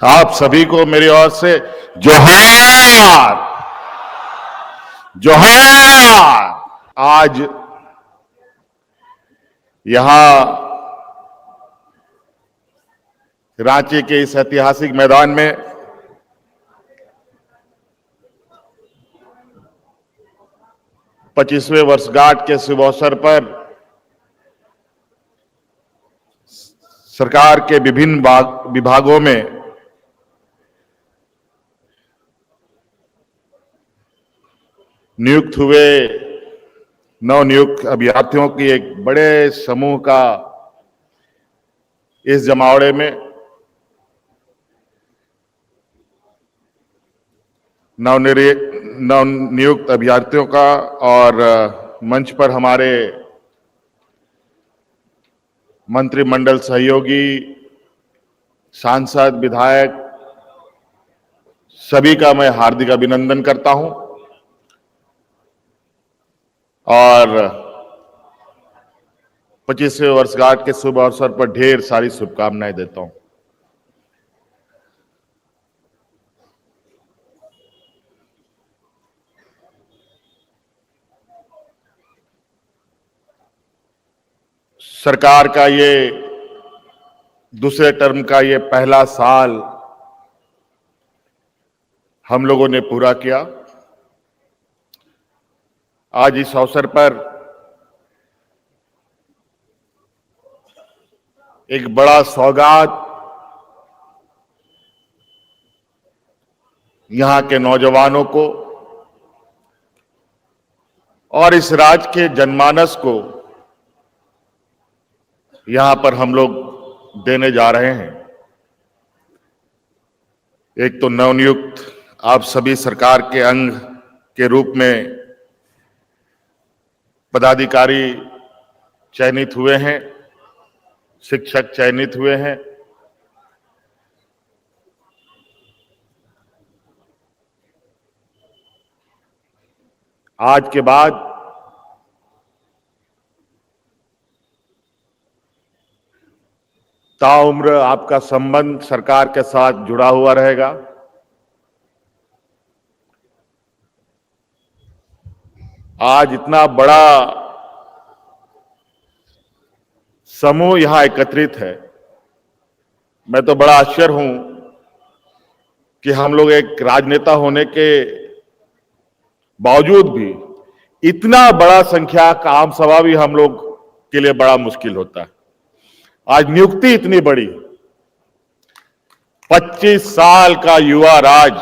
आप सभी को मेरी ओर से जोहार जोहार। आज यहां रांची के इस ऐतिहासिक मैदान में पच्चीसवें वर्षगांठ के शुभ अवसर पर सरकार के विभिन्न विभागों में नियुक्त हुए नवनियुक्त अभ्यर्थियों की एक बड़े समूह का इस जमावड़े में नवनियुक्त अभ्यर्थियों का और मंच पर हमारे मंत्रिमंडल सहयोगी, सांसद, विधायक सभी का मैं हार्दिक अभिनंदन करता हूं और 25वें वर्षगांठ के शुभ अवसर पर ढेर सारी शुभकामनाएं देता हूं। सरकार का ये दूसरे टर्म का ये पहला साल हम लोगों ने पूरा किया। आज इस अवसर पर एक बड़ा सौगात यहां के नौजवानों को और इस राज्य के जनमानस को यहां पर हम लोग देने जा रहे हैं। एक तो नवनियुक्त आप सभी सरकार के अंग के रूप में पदाधिकारी चयनित हुए हैं, शिक्षक चयनित हुए हैं। आज के बाद ताउम्र आपका संबंध सरकार के साथ जुड़ा हुआ रहेगा। आज इतना बड़ा समूह यहां एकत्रित है, मैं तो बड़ा आश्चर्य हूं कि हम लोग एक राजनेता होने के बावजूद भी इतना बड़ा संख्या का आम सभा भी हम लोग के लिए बड़ा मुश्किल होता है। आज नियुक्ति इतनी बड़ी, 25 साल का युवा राज,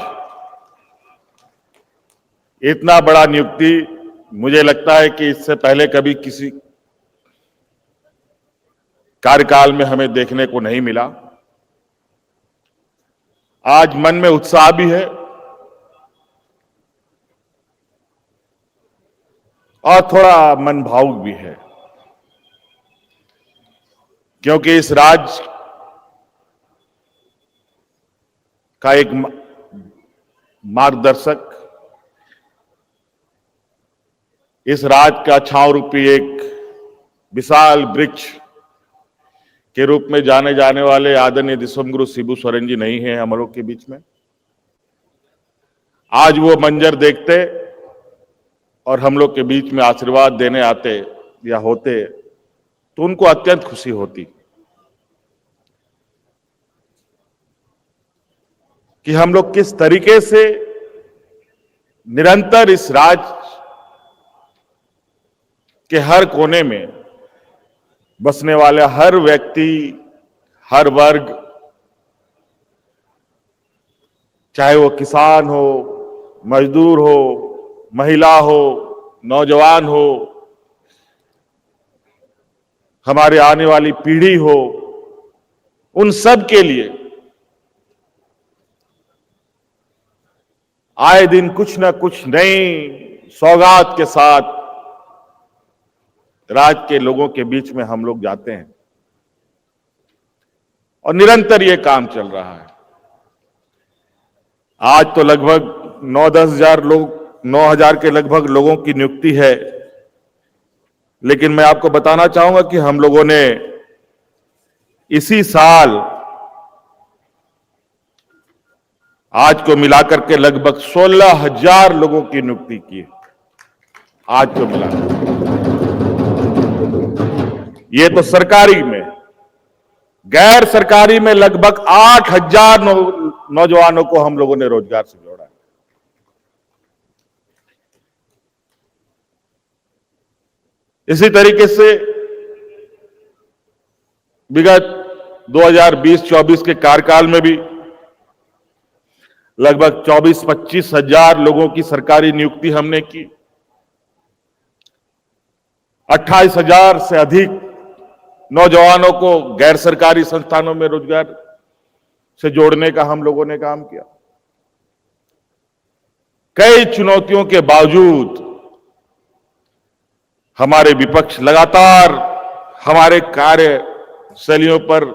इतना बड़ा नियुक्ति मुझे लगता है कि इससे पहले कभी किसी कार्यकाल में हमें देखने को नहीं मिला। आज मन में उत्साह भी है और थोड़ा मन भावुक भी है, क्योंकि इस राज्य का एक मार्गदर्शक, इस राज्य का छांव रूपी एक विशाल वृक्ष के रूप में जाने जाने वाले आदरणीय दिसंगुरु शिबू सोरेन जी नहीं है हम लोग के बीच में। आज वो मंजर देखते और हम लोग के बीच में आशीर्वाद देने आते या होते तो उनको अत्यंत खुशी होती कि हम लोग किस तरीके से निरंतर इस राज्य के हर कोने में बसने वाले हर व्यक्ति, हर वर्ग, चाहे वो किसान हो, मजदूर हो, महिला हो, नौजवान हो, हमारे आने वाली पीढ़ी हो, उन सब के लिए आए दिन कुछ न कुछ नई सौगात के साथ राज्य के लोगों के बीच में हम लोग जाते हैं और निरंतर ये काम चल रहा है। आज तो लगभग 9-10 हजार लोग, 9,000 के लगभग लोगों की नियुक्ति है, लेकिन मैं आपको बताना चाहूंगा कि हम लोगों ने इसी साल आज को मिलाकर के लगभग 16,000 लोगों की नियुक्ति की है। आज को मिलाकर ये तो सरकारी में, गैर सरकारी में लगभग 8,000 नौजवानों को हम लोगों ने रोजगार से जोड़ा है। इसी तरीके से विगत 2020-24 के कार्यकाल में भी लगभग 24-25 हजार लोगों की सरकारी नियुक्ति हमने की। 28,000 से अधिक नौजवानों को गैर सरकारी संस्थानों में रोजगार से जोड़ने का हम लोगों ने काम किया। कई चुनौतियों के बावजूद हमारे विपक्ष लगातार हमारे कार्यशैलियों पर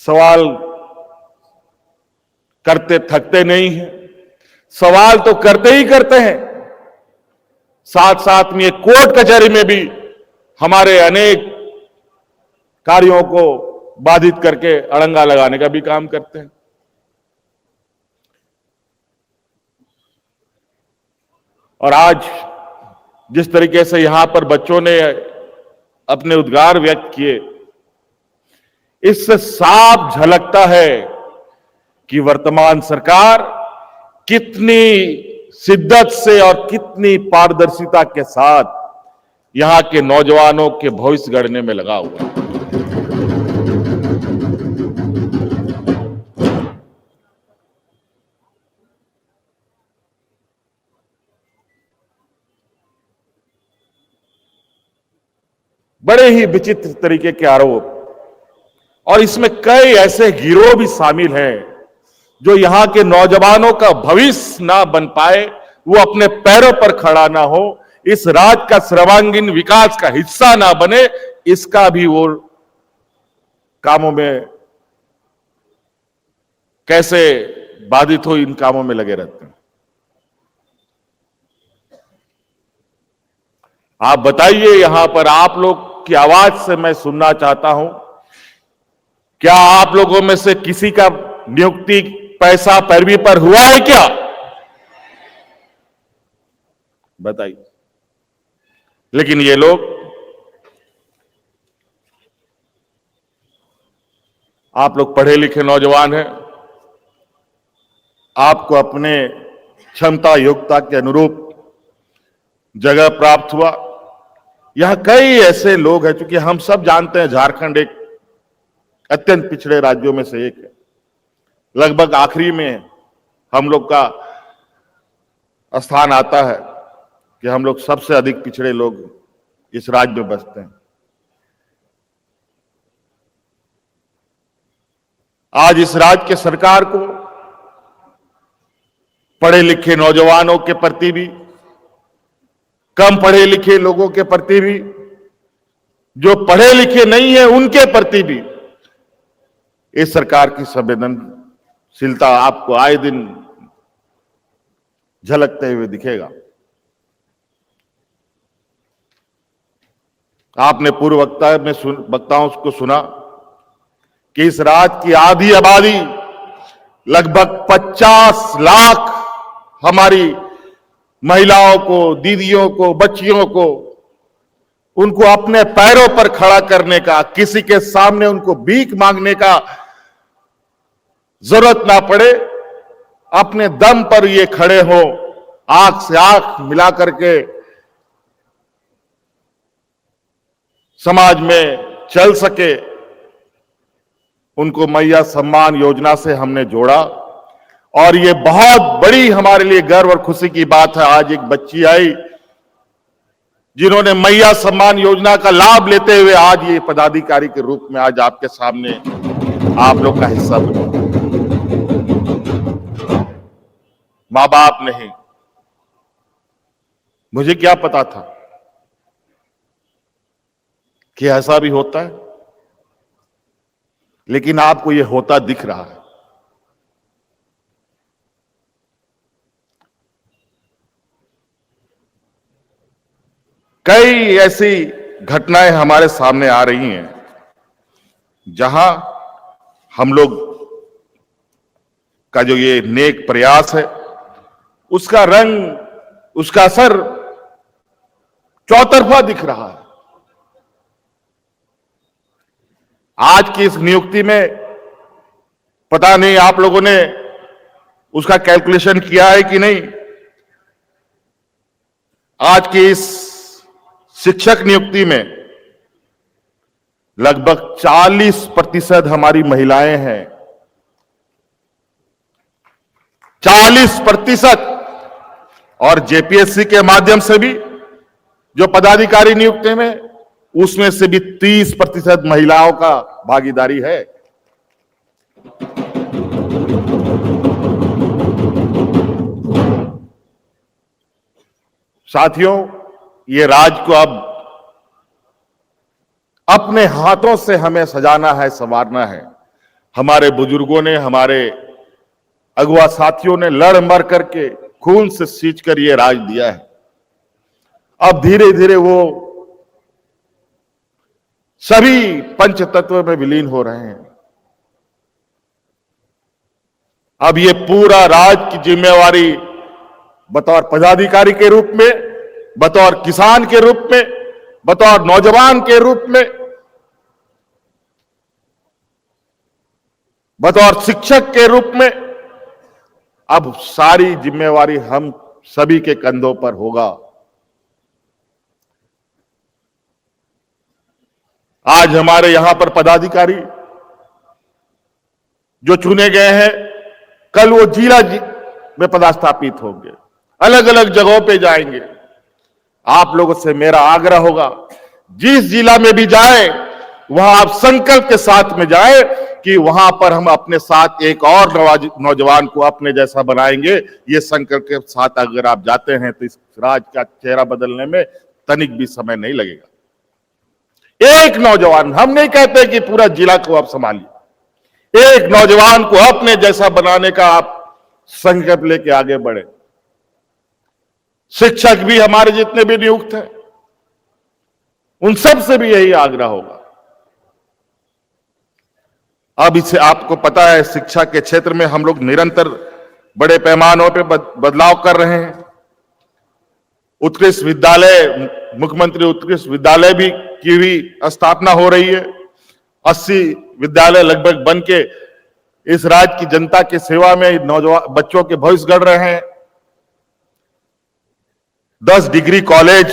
सवाल करते थकते नहीं हैं। सवाल तो करते ही करते हैं, साथ साथ में कोर्ट कचहरी में भी हमारे अनेक कार्यों को बाधित करके अड़ंगा लगाने का भी काम करते हैं। और आज जिस तरीके से यहां पर बच्चों ने अपने उद्गार व्यक्त किए, इससे साफ झलकता है कि वर्तमान सरकार कितनी शिद्दत से और कितनी पारदर्शिता के साथ यहां के नौजवानों के भविष्य गढ़ने में लगा हुआ है। बड़े ही विचित्र तरीके के आरोप, और इसमें कई ऐसे गिरोह भी शामिल हैं जो यहां के नौजवानों का भविष्य ना बन पाए, वो अपने पैरों पर खड़ा ना हो, इस राज्य का सर्वांगीण विकास का हिस्सा ना बने, इसका भी वो कामों में कैसे बाधित हो, इन कामों में लगे रहते हैं। आप बताइए, यहां पर आप लोग की आवाज से मैं सुनना चाहता हूं, क्या आप लोगों में से किसी का नियुक्ति पैसा पैरवी पर हुआ है क्या? बताइए। लेकिन ये लोग, आप लोग पढ़े लिखे नौजवान हैं, आपको अपने क्षमता योग्यता के अनुरूप जगह प्राप्त हुआ। यहां कई ऐसे लोग हैं, क्योंकि हम सब जानते हैं झारखंड एक अत्यंत पिछड़े राज्यों में से एक है। लगभग आखिरी में हम लोग का स्थान आता है कि हम लोग सबसे अधिक पिछड़े लोग इस राज्य में बसते हैं। आज इस राज्य के सरकार को पढ़े लिखे नौजवानों के प्रति भी, कम पढ़े लिखे लोगों के प्रति भी, जो पढ़े लिखे नहीं है उनके प्रति भी इस सरकार की संवेदनशीलता आपको आए दिन झलकते हुए दिखेगा। आपने पूर्व वक्ताओं को सुना कि इस राज्य की आधी आबादी लगभग 50 लाख हमारी महिलाओं को, दीदियों को, बच्चियों को, उनको अपने पैरों पर खड़ा करने का, किसी के सामने उनको भीख मांगने का जरूरत ना पड़े, अपने दम पर ये खड़े हो, आंख से आंख मिला करके समाज में चल सके, उनको मैया सम्मान योजना से हमने जोड़ा। और ये बहुत बड़ी हमारे लिए गर्व और खुशी की बात है, आज एक बच्ची आई जिन्होंने मैया सम्मान योजना का लाभ लेते हुए आज ये पदाधिकारी के रूप में आज आपके सामने आप लोग का हिस्सा बने। मां बाप नहीं, मुझे क्या पता था कि ऐसा भी होता है, लेकिन आपको ये होता दिख रहा है। कई ऐसी घटनाएं हमारे सामने आ रही हैं जहां हम लोग का जो ये नेक प्रयास है, उसका रंग, उसका असर चौतरफा दिख रहा है। आज की इस नियुक्ति में पता नहीं आप लोगों ने उसका कैलकुलेशन किया है कि नहीं। आज की इस शिक्षक नियुक्ति में लगभग 40% हमारी महिलाएं हैं। 40%। और जेपीएससी के माध्यम से भी जो पदाधिकारी नियुक्ति में, उसमें से भी 30% महिलाओं का भागीदारी है। साथियों, ये राज्य को अब अपने हाथों से हमें सजाना है, संवारना है। हमारे बुजुर्गों ने, हमारे अगुआ साथियों ने लड़ मर करके, खून से सींचकर ये राज दिया है। अब धीरे धीरे वो सभी पंच तत्व में विलीन हो रहे हैं। अब ये पूरा राज की जिम्मेवारी बतौर पदाधिकारी के रूप में, बतौर किसान के रूप में, बतौर नौजवान के रूप में, बतौर शिक्षक के रूप में, अब सारी जिम्मेवारी हम सभी के कंधों पर होगा। आज हमारे यहां पर पदाधिकारी जो चुने गए हैं, कल वो जिला में पदस्थापित होंगे, अलग अलग जगहों पे जाएंगे। आप लोगों से मेरा आग्रह होगा, जिस जिला में भी जाए वहां आप संकल्प के साथ में जाए कि वहां पर हम अपने साथ एक और नौजवान को अपने जैसा बनाएंगे। ये संकल्प के साथ अगर आप जाते हैं तो इस राज्य का चेहरा बदलने में तनिक भी समय नहीं लगेगा। एक नौजवान, हम नहीं कहते कि पूरा जिला को आप संभालिए, एक नौजवान को अपने जैसा बनाने का आप संकल्प लेके आगे बढ़े। शिक्षक भी हमारे जितने भी नियुक्त हैं, उन सब से भी यही आग्रह होगा। अब इसे आपको पता है, शिक्षा के क्षेत्र में हम लोग निरंतर बड़े पैमानों पे बदलाव कर रहे हैं। उत्कृष्ट विद्यालय, मुख्यमंत्री उत्कृष्ट विद्यालय भी की भी स्थापना हो रही है। 80 विद्यालय लगभग बन के इस राज्य की जनता की सेवा में नौजवान बच्चों के भविष्य गढ़ रहे हैं। 10 डिग्री कॉलेज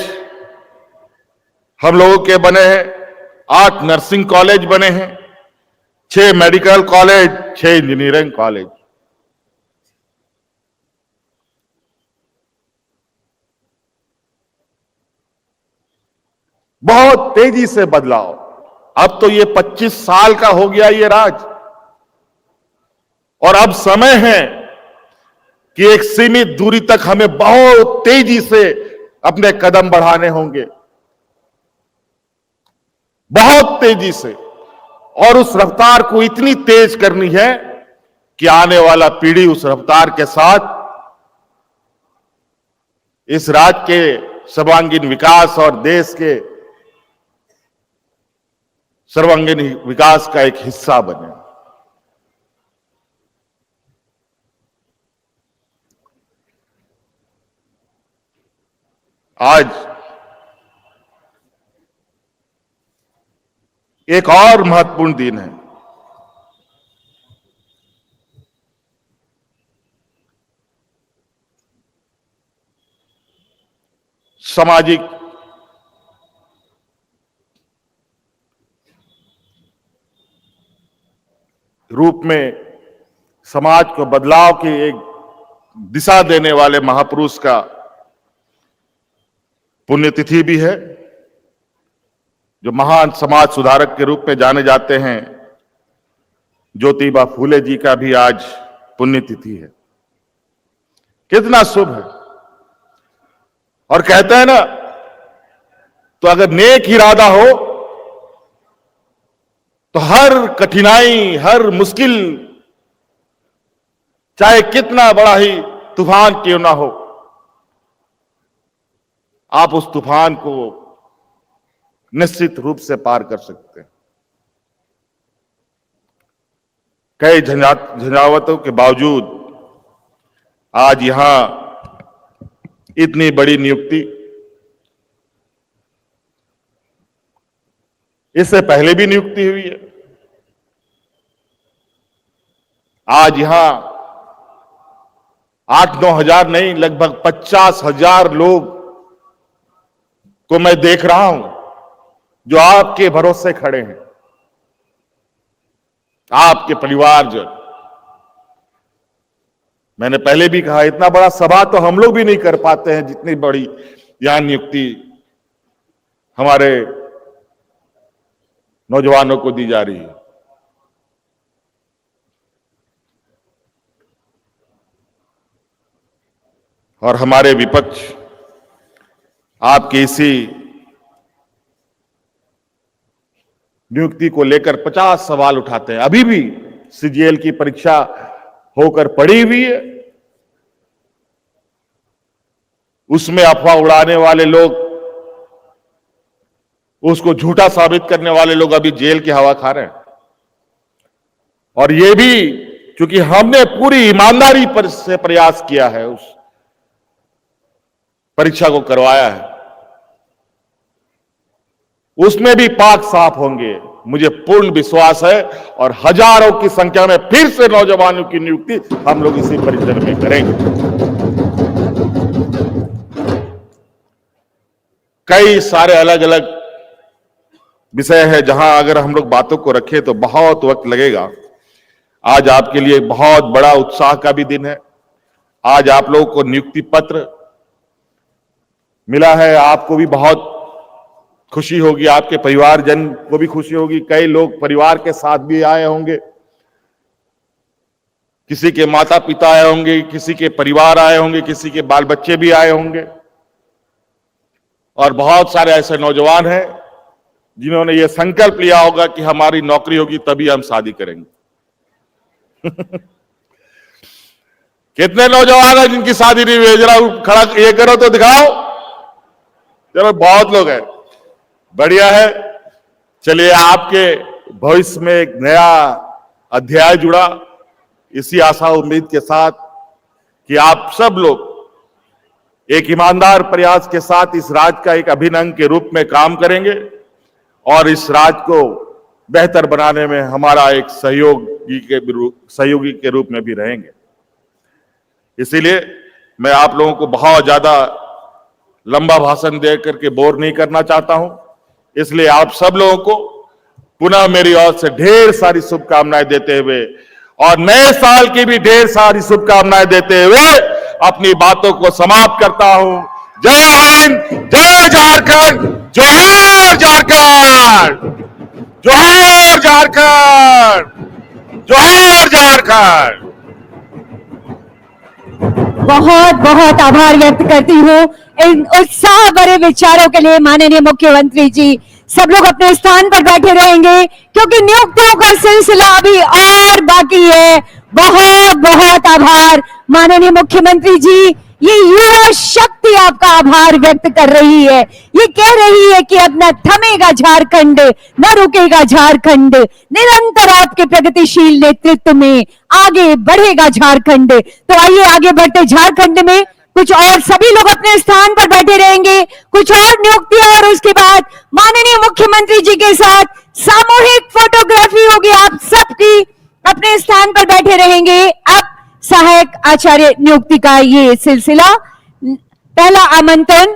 हम लोगों के बने हैं, 8 नर्सिंग कॉलेज बने हैं, 6 मेडिकल कॉलेज, 6 इंजीनियरिंग कॉलेज। बहुत तेजी से बदलाव। अब तो ये 25 साल का हो गया ये राज, और अब समय है कि एक सीमित दूरी तक हमें बहुत तेजी से अपने कदम बढ़ाने होंगे, बहुत तेजी से। और उस रफ्तार को इतनी तेज करनी है कि आने वाला पीढ़ी उस रफ्तार के साथ इस राज्य के सर्वांगीण विकास और देश के सर्वांगीण विकास का एक हिस्सा बने। आज एक और महत्वपूर्ण दिन है। सामाजिक रूप में समाज को बदलाव की एक दिशा देने वाले महापुरुष का पुण्यतिथि भी है, जो महान समाज सुधारक के रूप में जाने जाते हैं। ज्योतिबा फूले जी का भी आज पुण्यतिथि है। कितना शुभ है। और कहते हैं ना, तो अगर नेक इरादा हो तो हर कठिनाई, हर मुश्किल, चाहे कितना बड़ा ही तूफान क्यों ना हो, आप उस तूफान को निश्चित रूप से पार कर सकते हैं। कई झंझावतों के बावजूद आज यहां इतनी बड़ी नियुक्ति, इससे पहले भी नियुक्ति हुई है। आज यहां 8-9 हजार नहीं, लगभग 50,000 लोग को मैं देख रहा हूं जो आपके भरोसे खड़े हैं, आपके परिवारजन। मैंने पहले भी कहा, इतना बड़ा सभा तो हम लोग भी नहीं कर पाते हैं, जितनी बड़ी यहां नियुक्ति हमारे नौजवानों को दी जा रही है। और हमारे विपक्ष आपकी इसी नियुक्ति को लेकर 50 सवाल उठाते हैं। अभी भी सीजीएल की परीक्षा होकर पड़ी हुई है, उसमें अफवाह उड़ाने वाले लोग, उसको झूठा साबित करने वाले लोग अभी जेल की हवा खा रहे हैं। और यह भी क्योंकि हमने पूरी ईमानदारी से प्रयास किया है, उस परीक्षा को करवाया है, उसमें भी पाक साफ होंगे, मुझे पूर्ण विश्वास है। और हजारों की संख्या में फिर से नौजवानों की नियुक्ति हम लोग इसी परिसर में करेंगे। कई सारे अलग अलग विषय है जहां अगर हम लोग बातों को रखें तो बहुत वक्त लगेगा। आज आपके लिए बहुत बड़ा उत्साह का भी दिन है। आज आप लोगों को नियुक्ति पत्र मिला है, आपको भी बहुत खुशी होगी, आपके परिवारजन को भी खुशी होगी। कई लोग परिवार के साथ भी आए होंगे, किसी के माता पिता आए होंगे, किसी के परिवार आए होंगे, किसी के बाल बच्चे भी आए होंगे। और बहुत सारे ऐसे नौजवान हैं जिन्होंने ये संकल्प लिया होगा कि हमारी नौकरी होगी तभी हम शादी करेंगे। कितने नौजवान हैं जिनकी शादी नहीं हुई? जरा खड़ा ये करो तो दिखाओ। चलो बहुत लोग हैं, बढ़िया है। चलिए, आपके भविष्य में एक नया अध्याय जुड़ा, इसी आशा उम्मीद के साथ कि आप सब लोग एक ईमानदार प्रयास के साथ इस राज्य का एक अभिन्न अंग के रूप में काम करेंगे और इस राज्य को बेहतर बनाने में हमारा एक सहयोगी के रूप में भी रहेंगे। इसीलिए मैं आप लोगों को बहुत ज्यादा लंबा भाषण दे करके बोर नहीं करना चाहता हूं। इसलिए आप सब लोगों को पुनः मेरी ओर से ढेर सारी शुभकामनाएं देते हुए और नए साल की भी ढेर सारी शुभकामनाएं देते हुए अपनी बातों को समाप्त करता हूं। जय हिंद, जय झारखंड, जोहार झारखंड, जोहार झारखंड, जोहार झारखंड। बहुत बहुत आभार व्यक्त करती हूँ इन उत्साह भरे विचारों के लिए माननीय मुख्यमंत्री जी। सब लोग अपने स्थान पर बैठे रहेंगे क्योंकि नियुक्तियों का सिलसिला अभी और बाकी है। बहुत बहुत आभार माननीय मुख्यमंत्री जी। ये युवा शक्ति आपका आभार व्यक्त कर रही है, ये कह रही है कि अब न थमेगा झारखंड, न रुकेगा झारखंड, निरंतर आपके प्रगतिशील नेतृत्व में आगे बढ़ेगा झारखंड। तो आइए आगे बढ़ते झारखंड में कुछ और सभी लोग अपने स्थान पर बैठे रहेंगे, कुछ और नियुक्तियां और उसके बाद माननीय मुख्यमंत्री जी के साथ सामूहिक फोटोग्राफी होगी। आप सबकी अपने स्थान पर बैठे रहेंगे। अब सहायक आचार्य नियुक्ति का ये सिलसिला। पहला आमंत्रण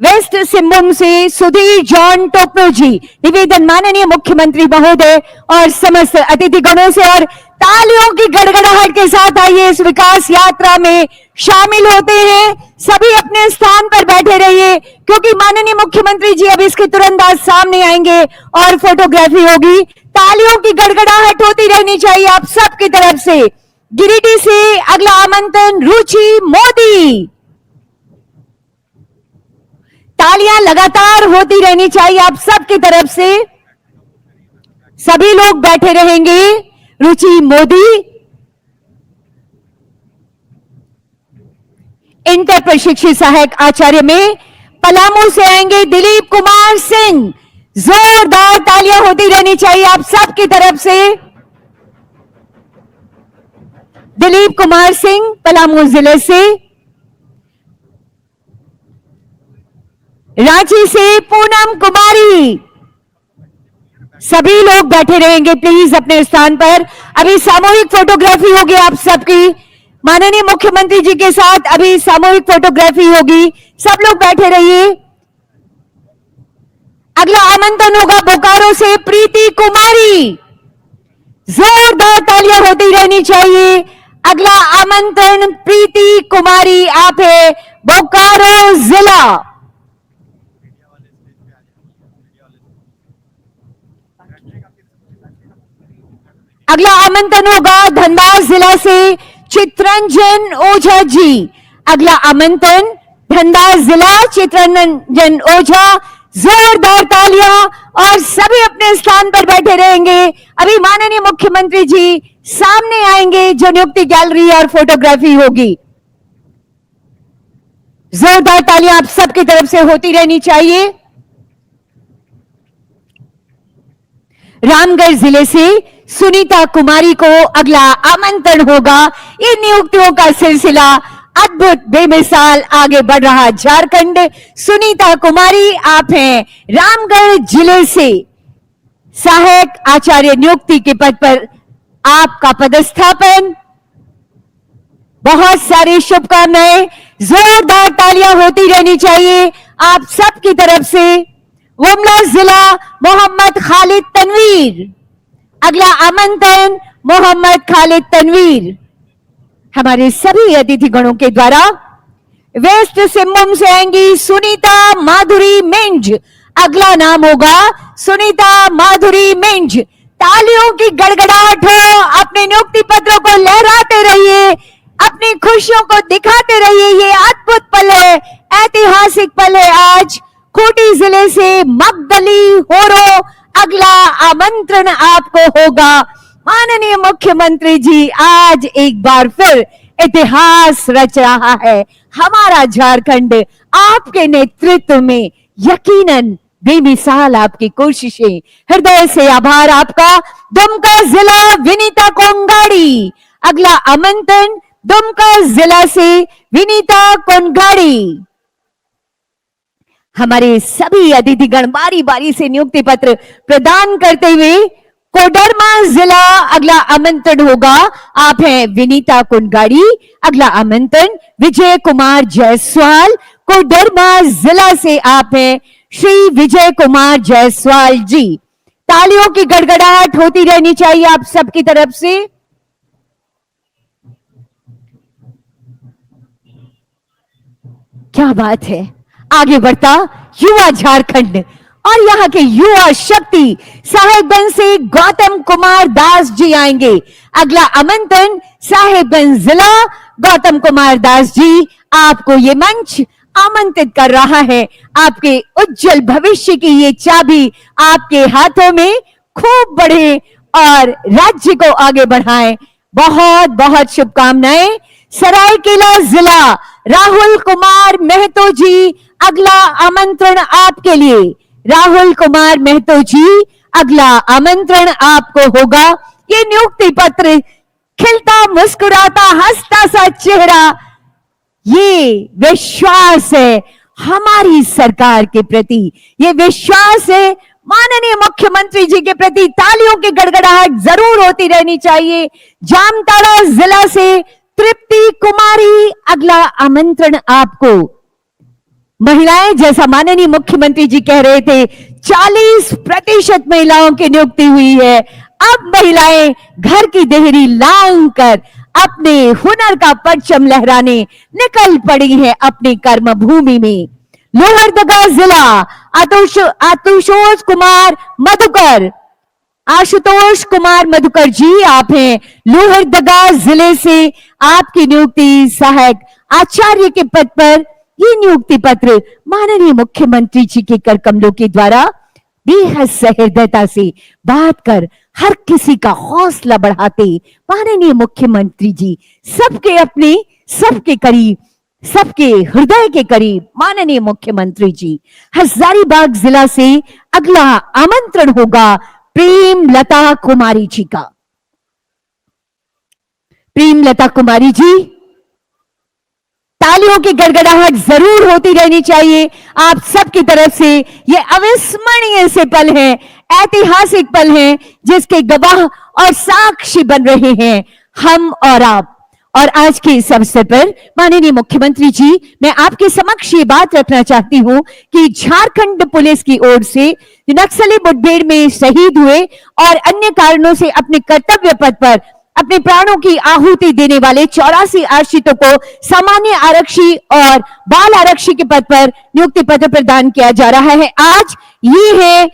वेस्ट सिंहभूम से सुधीर जॉन टोपनो जी। निवेदन माननीय मुख्यमंत्री महोदय और समस्त अतिथि गणों से और तालियों की गड़गड़ाहट के साथ आइए इस विकास यात्रा में शामिल होते हैं। सभी अपने स्थान पर बैठे रहिए क्योंकि माननीय मुख्यमंत्री जी अब इसके तुरंत बाद सामने आएंगे और फोटोग्राफी होगी। तालियों की गड़गड़ाहट होती रहनी चाहिए आप सबकी तरफ से। गिरिडीह से अगला आमंत्रण रुचि मोदी। तालियां लगातार होती रहनी चाहिए आप सबकी तरफ से। सभी लोग बैठे रहेंगे। रुचि मोदी इंटर प्रशिक्षित सहायक आचार्य में पलामू से आएंगे दिलीप कुमार सिंह। जोरदार तालियां होती रहनी चाहिए आप सबकी तरफ से। दिलीप कुमार सिंह पलामू जिले से, रांची से पूनम कुमारी। सभी लोग बैठे रहेंगे प्लीज अपने स्थान पर। अभी सामूहिक फोटोग्राफी होगी आप सबकी माननीय मुख्यमंत्री जी के साथ। अभी सामूहिक फोटोग्राफी होगी, सब लोग बैठे रहिए। अगला आमंत्रण होगा बोकारो से प्रीति कुमारी। जोरदार तालियां होती रहनी चाहिए। अगला आमंत्रण प्रीति कुमारी, आप है बोकारो जिला। अगला आमंत्रण होगा धनबाद जिला से चित्रंजन ओझा जी। अगला आमंत्रण धनबाद जिला चित्रंजन ओझा। जोरदार तालियां, और सभी अपने स्थान पर बैठे रहेंगे। अभी माननीय मुख्यमंत्री जी सामने आएंगे, जो नियुक्ति गैलरी और फोटोग्राफी होगी। जोरदार तालियां आप सबकी तरफ से होती रहनी चाहिए। रामगढ़ जिले से सुनीता कुमारी को अगला आमंत्रण होगा। इन नियुक्तियों का सिलसिला अद्भुत बेमिसाल आगे बढ़ रहा झारखंड। सुनीता कुमारी, आप हैं रामगढ़ जिले से सहायक आचार्य नियुक्ति के पद पर आपका पदस्थापन। बहुत सारी शुभकामनाएं, जोरदार तालियां होती रहनी चाहिए आप सबकी तरफ से। गुमला जिला मोहम्मद खालिद तनवीर, अगला आमंत्रण मोहम्मद खालिद तनवीर हमारे सभी अतिथि गणों के द्वारा। वेस्ट सिंहभूम से आएंगी सुनीता माधुरी मिंज। अगला नाम होगा सुनीता माधुरी मिंज। तालियों की गड़गड़ाहट हो, अपने नियुक्ति पत्रों को लहराते रहिए, अपनी खुशियों को दिखाते रहिए। ये अद्भुत पल है, ऐतिहासिक पल है। आज खूंटी जिले से मगदली होरो, अगला आमंत्रण आपको होगा। माननीय मुख्यमंत्री जी आज एक बार फिर इतिहास रच रहा है हमारा झारखंड। आपके नेतृत्व में यकीनन बेमिसाल आपकी कोशिशें, हृदय से आभार आपका। दुमका जिला विनीता कोंगाड़ी, अगला आमंत्रण दुमका जिला से विनीता कोंगाड़ी। हमारे सभी अतिथिगण बारी बारी से नियुक्ति पत्र प्रदान करते हुए कोडरमा जिला अगला आमंत्रण होगा। आप हैं विनीता कुंगाड़ी। अगला आमंत्रण विजय कुमार जायसवाल, कोडरमा जिला से आप हैं श्री विजय कुमार जायसवाल जी। तालियों की गड़गड़ाहट होती रहनी चाहिए आप सबकी तरफ से। क्या बात है, आगे बढ़ता युवा झारखंड और यहाँ के युवा शक्ति। साहेबगंज से गौतम कुमार दास जी आएंगे। अगला आमंत्रण साहेबगंज जिला गौतम कुमार दास जी, आपको ये मंच आमंत्रित कर रहा है। आपके उज्जवल भविष्य की ये चाबी आपके हाथों में खूब बढ़े और राज्य को आगे बढ़ाएं। बहुत बहुत शुभकामनाएं। सरायकेला जिला राहुल कुमार महतो जी, अगला आमंत्रण आपके लिए। राहुल कुमार महतो जी, अगला आमंत्रण आपको होगा। ये नियुक्ति पत्र, खिलता मुस्कुराता हंसता सा चेहरा, ये विश्वास है हमारी सरकार के प्रति, ये विश्वास है माननीय मुख्यमंत्री जी के प्रति। तालियों की गड़गड़ाहट जरूर होती रहनी चाहिए। जामताड़ा जिला से तृप्ति कुमारी, अगला आमंत्रण आपको। महिलाएं, जैसा माननीय मुख्यमंत्री जी कह रहे थे, 40% महिलाओं की नियुक्ति हुई है। अब महिलाएं घर की देहरी लांग कर अपने हुनर का परचम लहराने निकल पड़ी है अपनी कर्म भूमि में। लोहरदगा जिला आशुतोष कुमार मधुकर, आशुतोष कुमार मधुकर जी, आप हैं लोहरदगा जिले से। आपकी नियुक्ति सहायक आचार्य के पद पर। ये नियुक्ति पत्र माननीय मुख्यमंत्री जी के कर कमलों के द्वारा बेहद सहृदयता से बात कर हर किसी का हौसला बढ़ाते माननीय मुख्यमंत्री जी सबके अपने, सबके करीब, सबके हृदय के करीब माननीय मुख्यमंत्री जी। हजारीबाग जिला से अगला आमंत्रण होगा प्रेम लता कुमारी जी का। प्रेमलता कुमारी जी, तालियों की गड़गड़ाहट जरूर होती रहनी चाहिए आप सबकी तरफ से। ये अविस्मरणीय से पल हैं, ऐतिहासिक पल हैं, जिसके गवाह और साक्षी बन रहे हैं हम और आप। और आज के इस अवसर पर माननीय मुख्यमंत्री जी, मैं आपके समक्ष ये बात रखना चाहती हूं कि झारखंड पुलिस की ओर से जो नक्सली मुठभेड़ में शहीद हुए और अन्य कारणों से अपने कर्तव्य पथ पर अपने प्राणों की आहुति देने वाले 84 आश्रितों को सामान्य आरक्षी और बाल आरक्षी के पद पर नियुक्ति पत्र प्रदान किया जा रहा है। आज ये है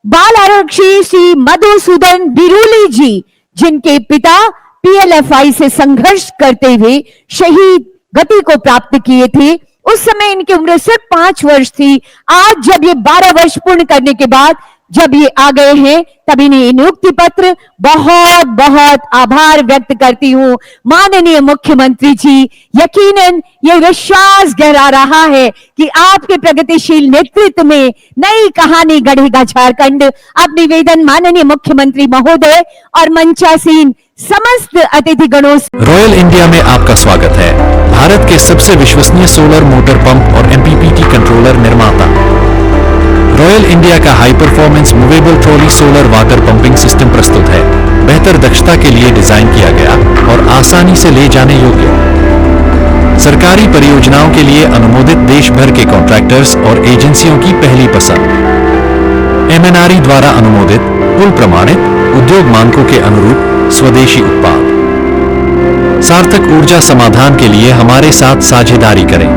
बाल आरक्षी श्री मधुसूदन बिरुली जी, जिनके पिता पीएलएफआई से संघर्ष करते हुए शहीद गति को प्राप्त किए थे। उस समय इनकी उम्र सिर्फ 5 वर्ष थी। आज जब ये 12 वर्ष पूर्ण करने के बाद जब ये आ गए हैं, तब इन्हें नियुक्ति पत्र, बहुत बहुत आभार व्यक्त करती हूं माननीय मुख्यमंत्री जी। यकीनन ये विश्वास गहरा रहा है कि आपके प्रगतिशील नेतृत्व में नई कहानी गढ़ेगा झारखंड। अब निवेदन माननीय मुख्यमंत्री महोदय और मंचासीन समस्त अतिथिगणों से। रॉयल इंडिया में आपका स्वागत है। भारत के सबसे विश्वसनीय सोलर मोटर पंप और एमपीपीटी कंट्रोलर निर्माता रॉयल इंडिया का high performance movable trolley solar water pumping system प्रस्तुत है। बेहतर दक्षता के लिए डिजाइन किया गया और आसानी से ले जाने योग्य। सरकारी परियोजनाओं के लिए अनुमोदित देश भर के कॉन्ट्रैक्टर्स और एजेंसियों की पहली पसंद। एमएनआरई द्वारा अनुमोदित, पुल प्रमाणित, उद्योग मानकों के अनुरूप स्वदेशी उत्पाद। सार्थक ऊर्जा समाधान के लिए हमारे साथ साझेदारी करें।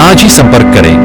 आज ही संपर्क करें।